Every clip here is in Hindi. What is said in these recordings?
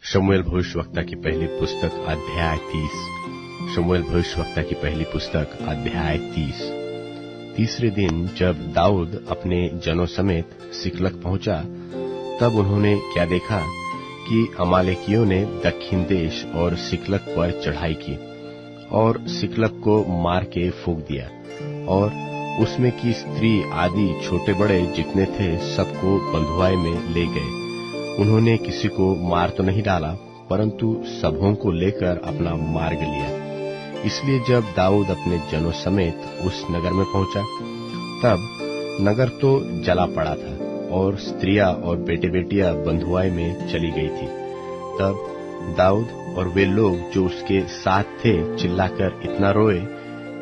शमूएल भविष्यवक्ता की पहली पुस्तक अध्याय 30। शमूएल भविष्यवक्ता की पहली पुस्तक अध्याय 30। तीसरे दिन जब दाऊद अपने जनों समेत सिकलग पहुंचा, तब उन्होंने क्या देखा कि अमालेकियों ने दक्षिण देश और सिकलग पर चढ़ाई की और सिकलग को मार के फूंक दिया, और उसमें की स्त्री आदि छोटे बड़े जितने थे सबको बंधुआई में ले गए। उन्होंने किसी को मार तो नहीं डाला, परंतु सबों को लेकर अपना मार्ग लिया। इसलिए जब दाऊद अपने जनों समेत उस नगर में पहुंचा, तब नगर तो जला पड़ा था और स्त्रियां और बेटे बेटियां बंधुआई में चली गई थी। तब दाऊद और वे लोग जो उसके साथ थे चिल्लाकर इतना रोए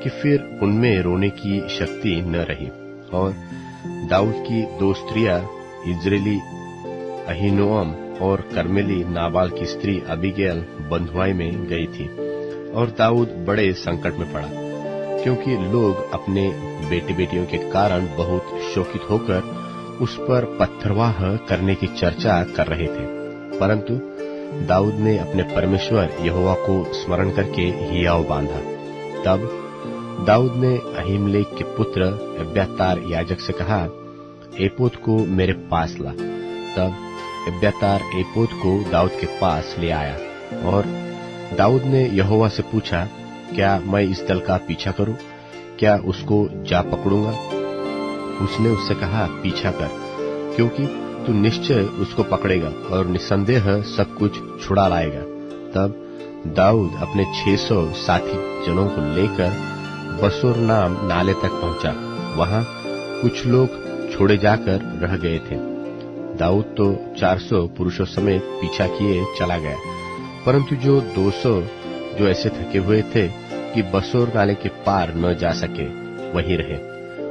कि फिर उनमें रोने की शक्ति न रही। और दाऊद की दो स्त्रियां इज्राएली अहीनोअम और कर्मेली नाबाल की स्त्री अबीगैल बंधुआई में गई थी। और दाऊद बड़े संकट में पड़ा, क्योंकि लोग अपने बेटे बेटियों के कारण बहुत शोकित होकर उस पर पत्थरवाह करने की चर्चा कर रहे थे। परंतु दाऊद ने अपने परमेश्वर यहोवा को स्मरण करके हियाव बांधा। तब दाऊद ने अहीमलेक के पुत्र अब्यातार याजक से कहा, एपोद को मेरे पास ला। तब अब्यातार एपोद को दाऊद के पास ले आया, और दाऊद ने यहोवा से पूछा, क्या मैं इस दल का पीछा करूं? क्या उसको जा पकड़ूंगा? उसने उससे कहा, पीछा कर, क्योंकि तू निश्चय उसको पकड़ेगा और निसंदेह सब कुछ छुड़ा लाएगा। तब दाऊद अपने 600 साथी जनों को लेकर बसोर नाम नाले तक पहुंचा। वहां कुछ लोग छोड़े जाकर रह गए थे। दाऊद तो 400 पुरुषों समेत पीछा किए चला गया, परंतु जो 200 जो ऐसे थके हुए थे कि बसोर नाले के पार न जा सके, वहीं रहे।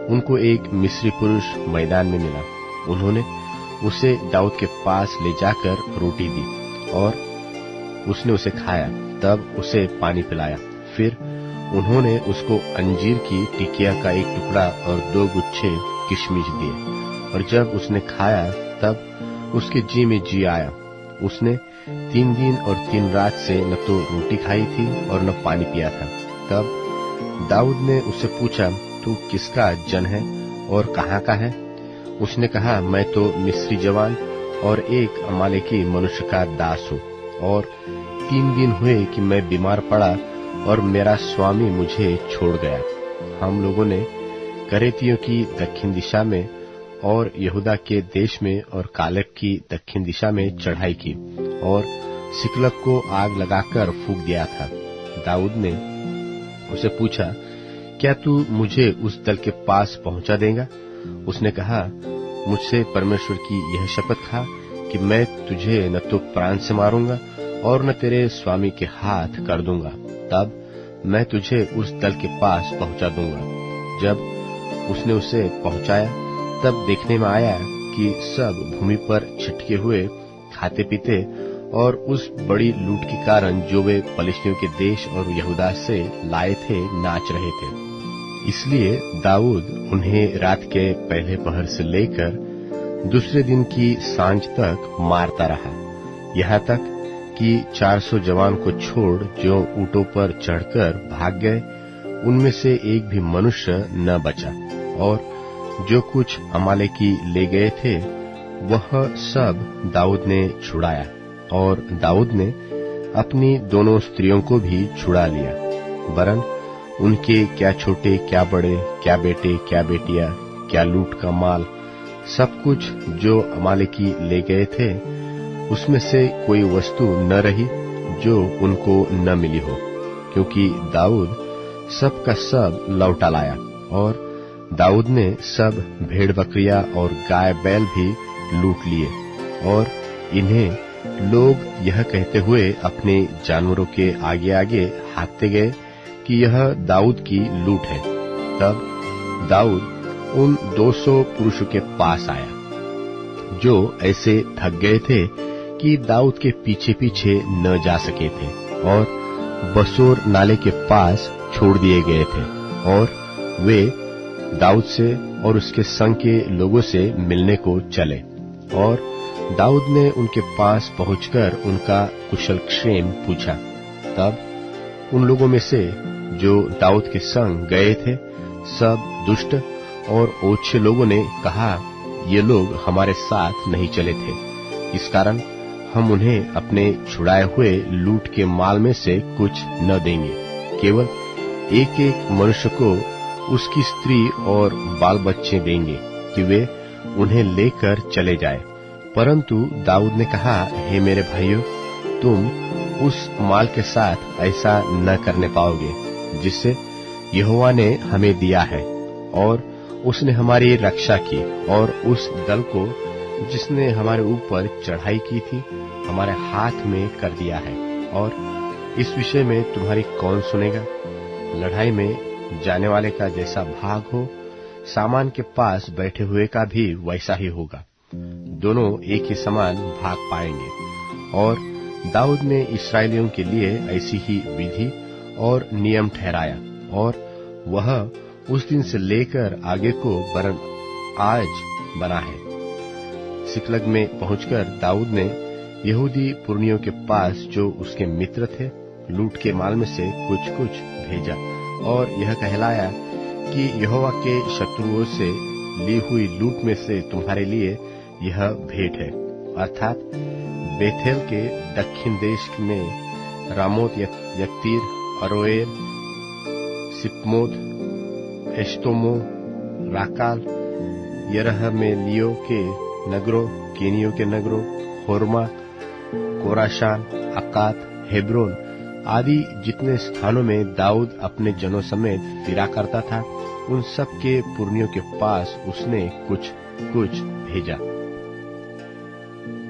उनको एक मिस्री पुरुष मैदान में मिला। उन्होंने उसे दाऊद के पास ले जाकर रोटी दी और उसने उसे खाया। तब उसे पानी पिलाया। फिर उन्होंने उसको अंजीर की टिकिया का एक टुकड़ा और 2 गुच्छे किशमिश दिए। और जब उसने खाया, तब उसके जी में जी आया। उसने 3 दिन और 3 रात से न तो रोटी खाई थी और न पानी पिया था। तब दाऊद ने उससे पूछा, तू किसका जन है और कहाँ का है? उसने कहा, मैं तो मिस्री जवान और एक अमालेकी मनुष्य का दास हूँ, और 3 दिन हुए कि मैं बीमार पड़ा और मेरा स्वामी मुझे छोड़ गया। हम लोगों ने करेतियों की दक्षिण दिशा में और यहूदा के देश में और कालेब की दक्षिण दिशा में चढ़ाई की और सिकलग को आग लगाकर फूंक दिया था। दाऊद ने उसे पूछा, क्या तू मुझे उस दल के पास पहुंचा देगा? उसने कहा, मुझसे परमेश्वर की यह शपथ खा कि मैं तुझे न तो प्राण से मारूंगा और न तेरे स्वामी के हाथ कर दूंगा। तब मैं तुझे उस दल के पास पहुंचा दूंगा। जब उसने उसे पहुंचाया, तब देखने में आया कि सब भूमि पर छिटके हुए खाते पीते और उस बड़ी लूट के कारण जो वे पलिश्तियों के देश और यहूदा से लाए थे नाच रहे थे। इसलिए दाऊद उन्हें रात के पहले पहर से लेकर दूसरे दिन की सांझ तक मारता रहा, यहाँ तक कि 400 जवान को छोड़ जो ऊंटों पर चढ़कर भाग गए, उनमें से एक भी मनुष्य न बचा। और जो कुछ अमालेकी ले गए थे, वह सब दाऊद ने छुड़ाया। और दाऊद ने अपनी दोनों स्त्रियों को भी छुड़ा लिया, वरन उनके क्या छोटे क्या बड़े, क्या बेटे क्या बेटियां, क्या लूट का माल, सब कुछ जो अमालेकी ले गए थे, उसमें से कोई वस्तु न रही जो उनको न मिली हो, क्योंकि दाऊद सब का सब लौटा लाया। और दाऊद ने सब भेड़ बकरियां और गाय बैल भी लूट लिए। और इन्हें लोग यह कहते हुए अपने जानवरों के आगे आगे हाँकते गए कि यह दाऊद की लूट है। तब दाऊद उन 200 पुरुषों के पास आया, जो ऐसे थक गए थे कि दाऊद के पीछे पीछे न जा सके थे, और बसोर नाले के पास छोड़ दिए गए थे। और वे दाऊद से और उसके संग के लोगों से मिलने को चले। और दाऊद ने उनके पास पहुंचकर उनका कुशल क्षेम पूछा। तब उन लोगों में से जो दाऊद के संग गए थे सब दुष्ट और ओछे लोगों ने कहा, ये लोग हमारे साथ नहीं चले थे, इस कारण हम उन्हें अपने छुड़ाए हुए लूट के माल में से कुछ न देंगे, केवल एक एक मनुष्य को उसकी स्त्री और बाल बच्चे देंगे कि वे उन्हें लेकर चले जाए। परंतु दाऊद ने कहा, हे मेरे भाइयों, तुम उस माल के साथ ऐसा न करने पाओगे जिससे यहोवा ने हमें दिया है, और उसने हमारी रक्षा की और उस दल को जिसने हमारे ऊपर चढ़ाई की थी हमारे हाथ में कर दिया है। और इस विषय में तुम्हारी कौन सुनेगा? लड़ाई में जाने वाले का जैसा भाग हो, सामान के पास बैठे हुए का भी वैसा ही होगा, दोनों एक ही समान भाग पाएंगे। और दाऊद ने इस्राएलियों के लिए ऐसी ही विधि और नियम ठहराया, और वह उस दिन से लेकर आगे को वरन आज बना है। सिकलग में पहुंचकर दाऊद ने यहूदी पुरनियों के पास जो उसके मित्र थे लूट के माल में से कुछ कुछ भेजा, और यह कहलाया कि यहोवा के शत्रुओं से ली हुई लूट में से तुम्हारे लिए यह भेंट है, अर्थात बेथेल के दक्षिण देश में रामोत यत्तीर, अरोएर, सिपमोत, एश्तोमो, राकाल, यरहमेलियो के नगरों, केनियों के नगरों, होरमा, कोराशान, अकात, हेब्रोन आदि जितने स्थानों में दाऊद अपने जनों समेत फिरा करता था, उन सब के पुरनियों के पास उसने कुछ कुछ भेजा।